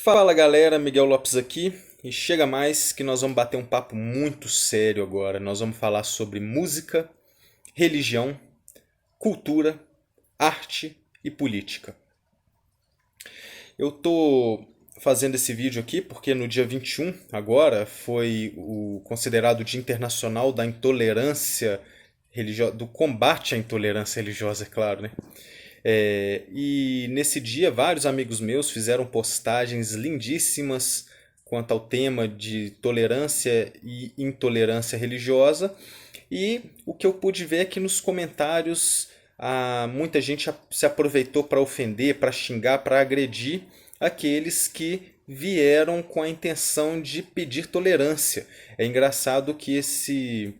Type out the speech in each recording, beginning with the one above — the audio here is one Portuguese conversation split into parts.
Fala galera, Miguel Lopes aqui e chega mais que nós vamos bater um papo muito sério agora. Nós vamos falar sobre música, religião, cultura, arte e política. Eu tô fazendo esse vídeo aqui porque no dia 21 agora foi o considerado o Dia Internacional da Intolerância Religiosa, do combate à intolerância religiosa, é claro, né? E nesse dia, vários amigos meus fizeram postagens lindíssimas quanto ao tema de tolerância e intolerância religiosa. E o que eu pude ver é que nos comentários muita gente se aproveitou para ofender, para xingar, para agredir aqueles que vieram com a intenção de pedir tolerância. É engraçado que esse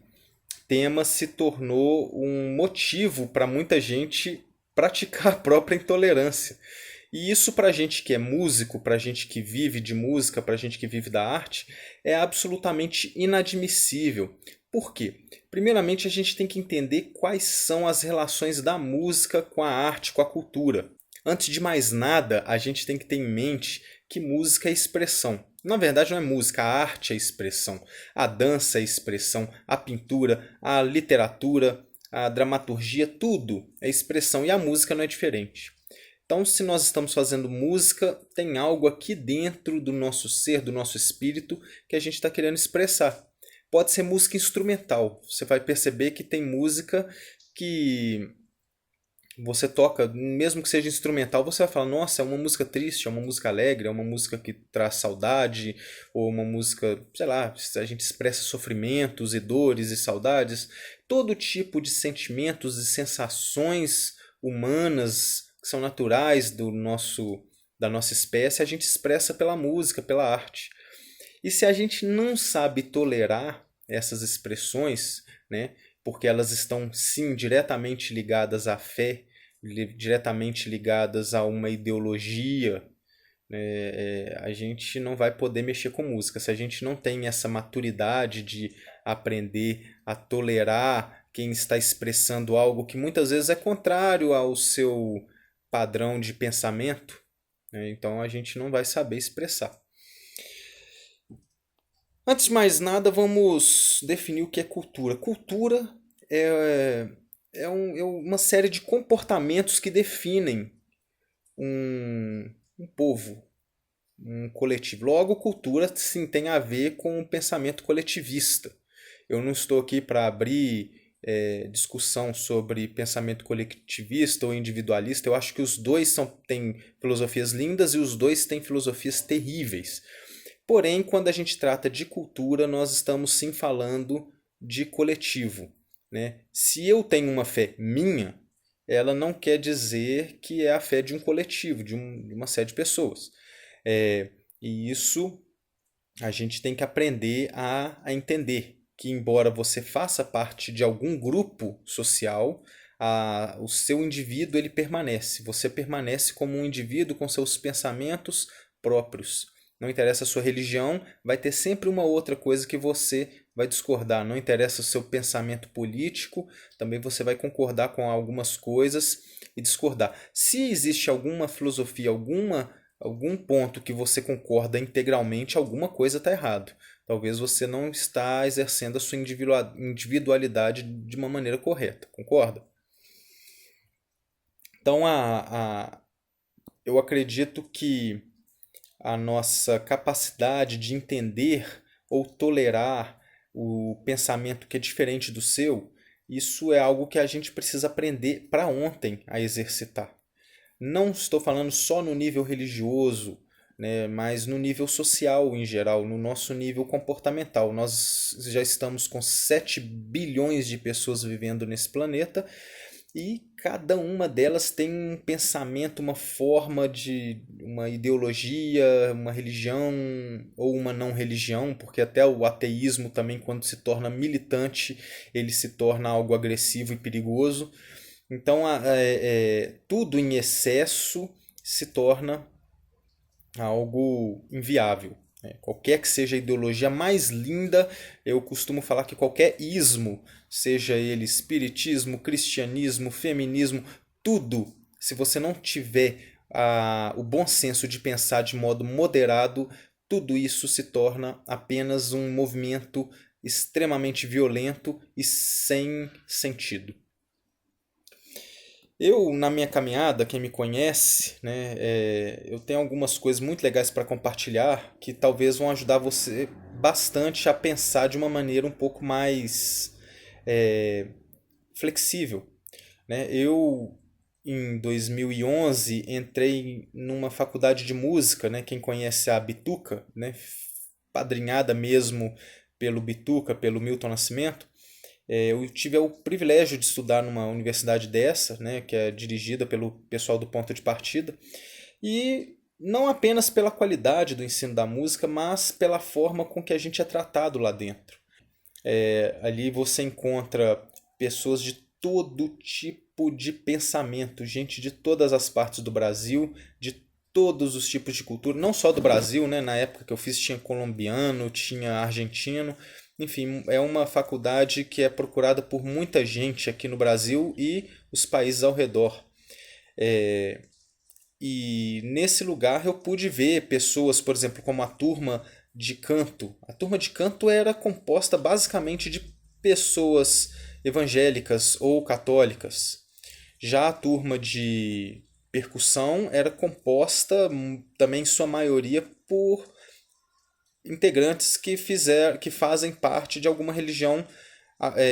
tema se tornou um motivo para muita gente praticar a própria intolerância. E isso para gente que é músico, para gente que vive de música, para gente que vive da arte, é absolutamente inadmissível. Por quê? Primeiramente, a gente tem que entender quais são as relações da música com a arte, com a cultura. Antes de mais nada, a gente tem que ter em mente que música é expressão. Na verdade, não é música, a arte é expressão. A dança é expressão, a pintura, a literatura, a dramaturgia, tudo é expressão e a música não é diferente. Então, se nós estamos fazendo música, tem algo aqui dentro do nosso ser, do nosso espírito, que a gente está querendo expressar. Pode ser música instrumental. Você vai perceber que tem música que você toca, mesmo que seja instrumental, você vai falar, nossa, é uma música triste, é uma música alegre, é uma música que traz saudade, ou uma música, sei lá, a gente expressa sofrimentos e dores e saudades. Todo tipo de sentimentos e sensações humanas que são naturais da nossa espécie, a gente expressa pela música, pela arte. E se a gente não sabe tolerar essas expressões, né, porque elas estão sim diretamente ligadas à fé, diretamente ligadas a uma ideologia, a gente não vai poder mexer com música. Se a gente não tem essa maturidade de aprender a tolerar quem está expressando algo que muitas vezes é contrário ao seu padrão de pensamento, né, então a gente não vai saber expressar. Antes de mais nada, vamos definir o que é cultura. Cultura é, é uma série de comportamentos que definem um povo, um coletivo. Logo, cultura sim tem a ver com o pensamento coletivista. Eu não estou aqui para abrir discussão sobre pensamento coletivista ou individualista. Eu acho que os dois têm filosofias lindas e os dois têm filosofias terríveis. Porém, quando a gente trata de cultura, nós estamos sim falando de coletivo, né? Se eu tenho uma fé minha, ela não quer dizer que é a fé de um coletivo, de uma série de pessoas. E isso a gente tem que aprender a entender que, embora você faça parte de algum grupo social, o seu indivíduo ele permanece. Você permanece como um indivíduo com seus pensamentos próprios. Não interessa a sua religião, vai ter sempre uma outra coisa que você vai discordar. Não interessa o seu pensamento político, também você vai concordar com algumas coisas e discordar. Se existe alguma filosofia, algum ponto que você concorda integralmente, alguma coisa está errado. Talvez você não está exercendo a sua individualidade de uma maneira correta, concorda? Então, eu acredito que a nossa capacidade de entender ou tolerar o pensamento que é diferente do seu, isso é algo que a gente precisa aprender para ontem a exercitar. Não estou falando só no nível religioso, né, mas no nível social em geral, no nosso nível comportamental. Nós já estamos com 7 bilhões de pessoas vivendo nesse planeta e cada uma delas tem um pensamento, uma forma de uma ideologia, uma religião ou uma não religião, porque até o ateísmo também, quando se torna militante, ele se torna algo agressivo e perigoso. Então, tudo em excesso se torna algo inviável, né? Qualquer que seja a ideologia mais linda, eu costumo falar que qualquer ismo, seja ele espiritismo, cristianismo, feminismo, tudo, se você não tiver o bom senso de pensar de modo moderado, tudo isso se torna apenas um movimento extremamente violento e sem sentido. Eu, na minha caminhada, quem me conhece, né, eu tenho algumas coisas muito legais para compartilhar que talvez vão ajudar você bastante a pensar de uma maneira um pouco mais é, flexível, né? Eu, em 2011, entrei numa faculdade de música, né? Quem conhece a Bituca, né? Padrinhada mesmo pelo Bituca, pelo Milton Nascimento. Eu tive o privilégio de estudar numa universidade dessa, né? Que é dirigida pelo pessoal do Ponto de Partida. E não apenas pela qualidade do ensino da música, mas pela forma com que a gente é tratado lá dentro. Ali você encontra pessoas de todo tipo de pensamento, gente de todas as partes do Brasil, de todos os tipos de cultura, não só do Brasil, né? Na época que eu fiz tinha colombiano, tinha argentino, enfim, é uma faculdade que é procurada por muita gente aqui no Brasil e os países ao redor. E nesse lugar eu pude ver pessoas, por exemplo, como a turma de canto. A turma de canto era composta basicamente de pessoas evangélicas ou católicas. Já a turma de percussão era composta também em sua maioria por integrantes que fazem parte de alguma religião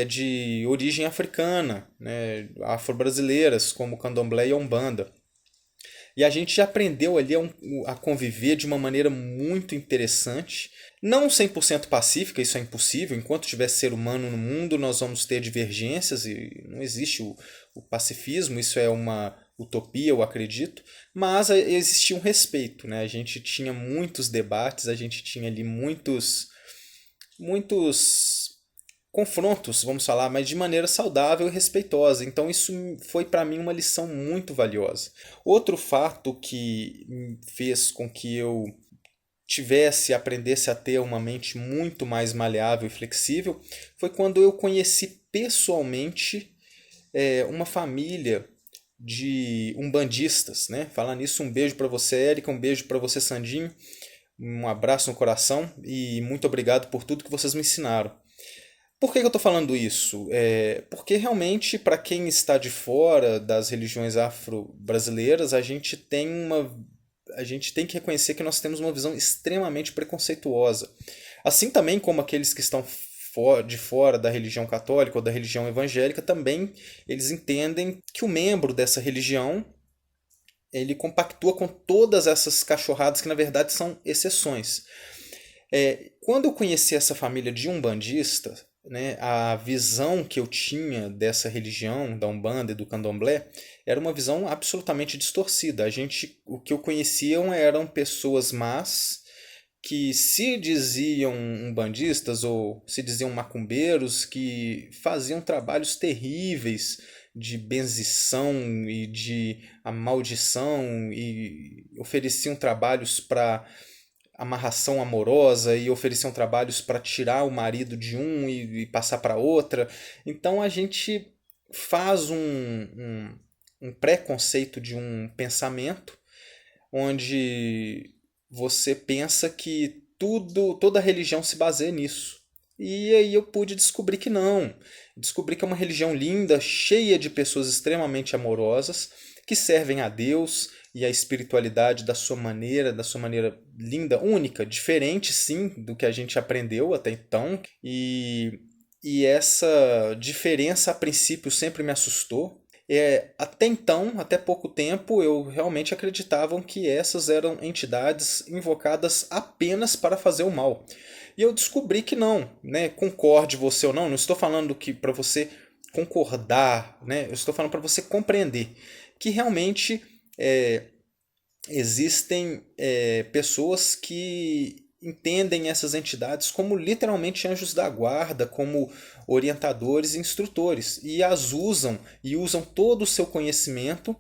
de origem africana, né, afro-brasileiras, como o candomblé e a umbanda. E a gente já aprendeu ali a conviver de uma maneira muito interessante. Não 100% pacífica, isso é impossível. Enquanto tiver ser humano no mundo, nós vamos ter divergências e não existe o pacifismo, isso é uma utopia, eu acredito. Mas existia um respeito, né? A gente tinha muitos debates, a gente tinha ali muitos confrontos, vamos falar, mas de maneira saudável e respeitosa. Então isso foi para mim uma lição muito valiosa. Outro fato que fez com que eu aprendesse a ter uma mente muito mais maleável e flexível foi quando eu conheci pessoalmente uma família de umbandistas, né? Falar nisso, um beijo para você, Érica, um beijo para você, Sandinho, um abraço no coração e muito obrigado por tudo que vocês me ensinaram. Por que eu estou falando isso? Porque realmente, para quem está de fora das religiões afro-brasileiras, a gente tem que reconhecer que nós temos uma visão extremamente preconceituosa. Assim também como aqueles que estão de fora da religião católica ou da religião evangélica, também eles entendem que o membro dessa religião ele compactua com todas essas cachorradas que na verdade são exceções. Quando eu conheci essa família de umbandista, né, a visão que eu tinha dessa religião, da Umbanda e do Candomblé, era uma visão absolutamente distorcida. O que eu conheciam eram pessoas más que se diziam umbandistas ou se diziam macumbeiros que faziam trabalhos terríveis de benzição e de amaldição e ofereciam trabalhos para amarração amorosa e ofereciam trabalhos para tirar o marido de um e passar para outra. Então a gente faz um preconceito de um pensamento onde você pensa que toda religião se baseia nisso. E aí eu pude descobrir que não. Descobri que é uma religião linda, cheia de pessoas extremamente amorosas, que servem a Deus e a espiritualidade da sua maneira linda, única, diferente sim do que a gente aprendeu até então. E essa diferença a princípio sempre me assustou. Até então, até pouco tempo, eu realmente acreditava que essas eram entidades invocadas apenas para fazer o mal. E eu descobri que não, né? Concorde você ou não, não estou falando que para você concordar, né? Eu estou falando para você compreender que realmente existem pessoas que entendem essas entidades como literalmente anjos da guarda, como orientadores e instrutores, e as usam e usam todo o seu conhecimento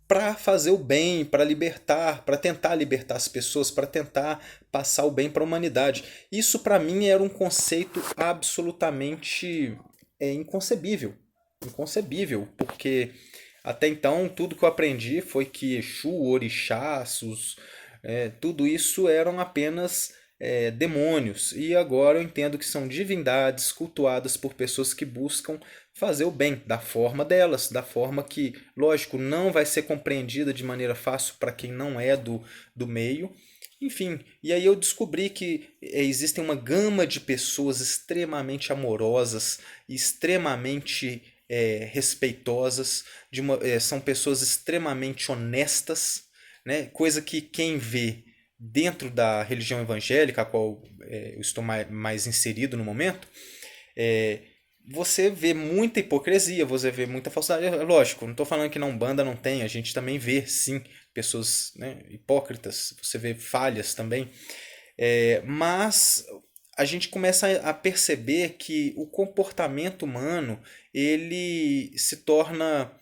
para fazer o bem, para libertar, para tentar libertar as pessoas, para tentar passar o bem para a humanidade. Isso para mim era um conceito absolutamente inconcebível, inconcebível, porque Até então, tudo que eu aprendi foi que Exu, orixás, tudo isso eram apenas demônios. E agora eu entendo que são divindades cultuadas por pessoas que buscam fazer o bem da forma delas, da forma que, lógico, não vai ser compreendida de maneira fácil para quem não é do meio. Enfim, e aí eu descobri que existem uma gama de pessoas extremamente amorosas, extremamente respeitosas, são pessoas extremamente honestas, né? Coisa que quem vê dentro da religião evangélica, a qual eu estou mais inserido no momento, é, você vê muita hipocrisia, você vê muita falsidade. Lógico, não estou falando que na Umbanda não tem, a gente também vê, sim, pessoas, né, hipócritas, você vê falhas também. Mas a gente começa a perceber que o comportamento humano ele se torna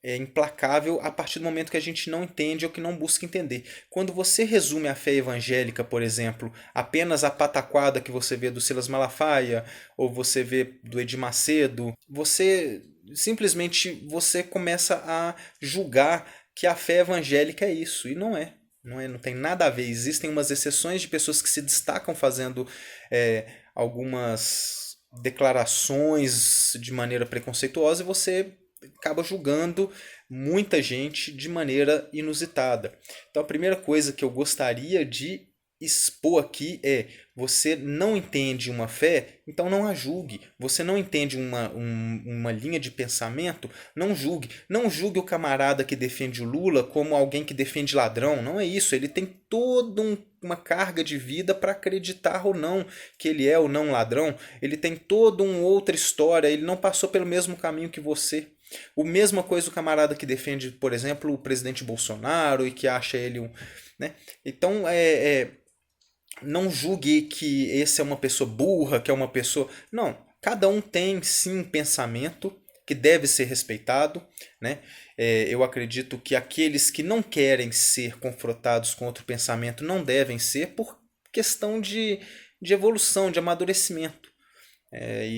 implacável a partir do momento que a gente não entende ou que não busca entender. Quando você resume a fé evangélica, por exemplo, apenas a pataquada que você vê do Silas Malafaia ou você vê do Edir Macedo, você simplesmente você começa a julgar que a fé evangélica é isso, e não é. Não tem nada a ver. Existem umas exceções de pessoas que se destacam fazendo algumas declarações de maneira preconceituosa e você acaba julgando muita gente de maneira inusitada. Então a primeira coisa que eu gostaria de expor aqui é: você não entende uma fé, então não a julgue. Você não entende uma linha de pensamento, não julgue. Não julgue o camarada que defende o Lula como alguém que defende ladrão. Não é isso. Ele tem toda uma carga de vida para acreditar ou não que ele é ou não ladrão. Ele tem toda uma outra história. Ele não passou pelo mesmo caminho que você. O mesma coisa o camarada que defende, por exemplo, o presidente Bolsonaro e que acha ele um. Né? Então, não julgue que esse é uma pessoa burra, que é uma pessoa. Não, cada um tem sim um pensamento que deve ser respeitado. Né? Eu acredito que aqueles que não querem ser confrontados com outro pensamento não devem ser por questão de evolução, de amadurecimento.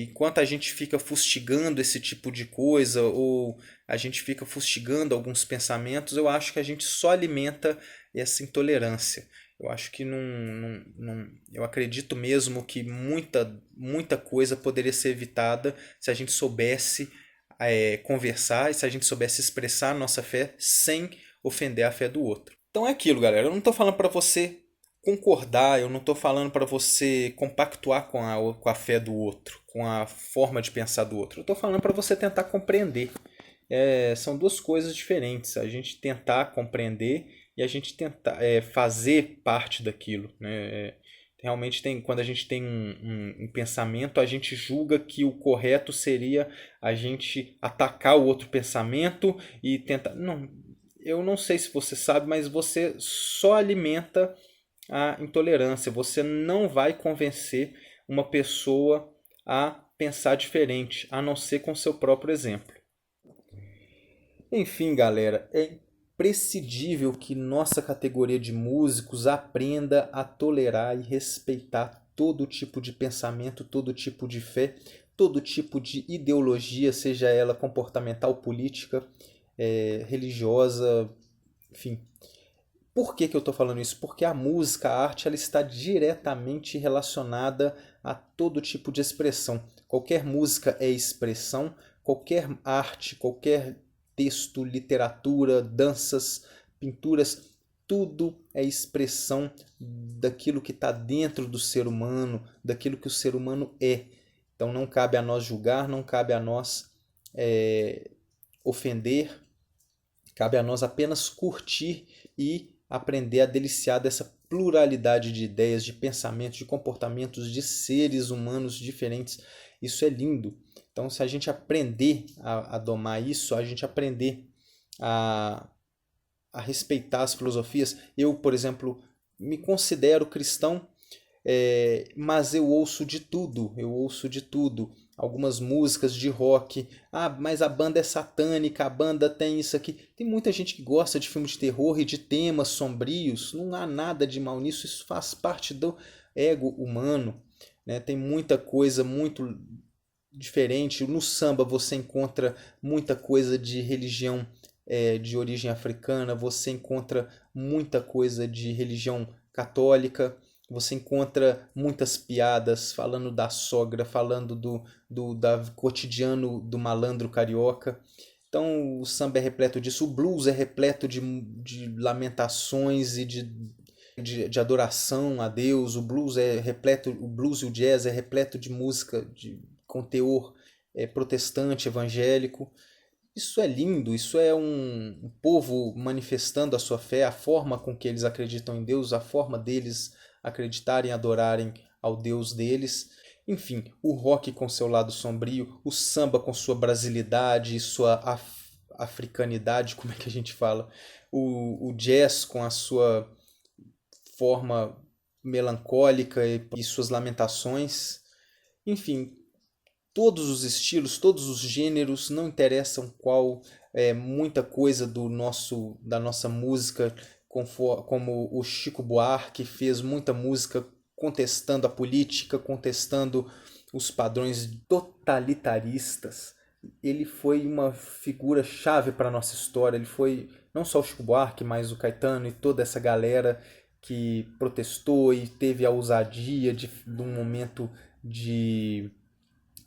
Enquanto a gente fica fustigando esse tipo de coisa ou a gente fica fustigando alguns pensamentos, eu acho que a gente só alimenta essa intolerância. Eu acho que eu acredito mesmo que muita coisa poderia ser evitada se a gente soubesse conversar e se a gente soubesse expressar a nossa fé sem ofender a fé do outro. Então é aquilo, galera. Eu não estou falando para você concordar, eu não estou falando para você compactuar com a fé do outro, com a forma de pensar do outro. Eu estou falando para você tentar compreender. São duas coisas diferentes. A gente tentar compreender e a gente tentar fazer parte daquilo. Né? Realmente quando a gente tem um pensamento, a gente julga que o correto seria a gente atacar o outro pensamento e tentar. Não, eu não sei se você sabe, mas você só alimenta a intolerância. Você não vai convencer uma pessoa a pensar diferente, a não ser com seu próprio exemplo. Enfim, galera, é imprescindível que nossa categoria de músicos aprenda a tolerar e respeitar todo tipo de pensamento, todo tipo de fé, todo tipo de ideologia, seja ela comportamental, política, religiosa, enfim. Por que eu estou falando isso? Porque a música, a arte, ela está diretamente relacionada a todo tipo de expressão. Qualquer música é expressão, qualquer arte, qualquer texto, literatura, danças, pinturas, tudo é expressão daquilo que está dentro do ser humano, daquilo que o ser humano é. Então não cabe a nós julgar, não cabe a nós ofender, cabe a nós apenas curtir e aprender a deliciar dessa pluralidade de ideias, de pensamentos, de comportamentos, de seres humanos diferentes. Isso é lindo. Então, se a gente aprender a domar isso, a gente aprender a respeitar as filosofias. Eu, por exemplo, me considero cristão, mas eu ouço de tudo. Eu ouço de tudo. Algumas músicas de rock. Ah, mas a banda é satânica, a banda tem isso aqui. Tem muita gente que gosta de filmes de terror e de temas sombrios. Não há nada de mal nisso, isso faz parte do ego humano. Né? Tem muita coisa muito diferente. No samba você encontra muita coisa de religião de origem africana, você encontra muita coisa de religião católica, você encontra muitas piadas falando da sogra, falando do cotidiano do malandro carioca. Então o samba é repleto disso, o blues é repleto de lamentações e de adoração a Deus, o blues e o jazz é repleto de música com teor protestante, evangélico. Isso é lindo, isso é um povo manifestando a sua fé, a forma com que eles acreditam em Deus, a forma deles acreditarem, adorarem ao Deus deles. Enfim, o rock com seu lado sombrio, o samba com sua brasilidade, sua africanidade, como é que a gente fala? O jazz com a sua forma melancólica e suas lamentações. Enfim, todos os estilos, todos os gêneros, não interessam qual, muita coisa da nossa música, como o Chico Buarque fez muita música contestando a política, contestando os padrões totalitaristas. Ele foi uma figura chave para a nossa história. Ele foi não só o Chico Buarque, mas o Caetano e toda essa galera que protestou e teve a ousadia de um momento de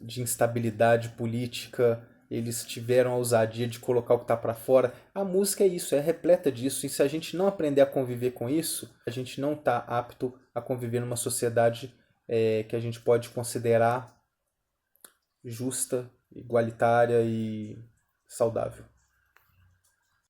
instabilidade política, eles tiveram a ousadia de colocar o que está para fora. A música é isso, é repleta disso. E se a gente não aprender a conviver com isso, a gente não está apto a conviver numa sociedade que a gente pode considerar justa, igualitária e saudável.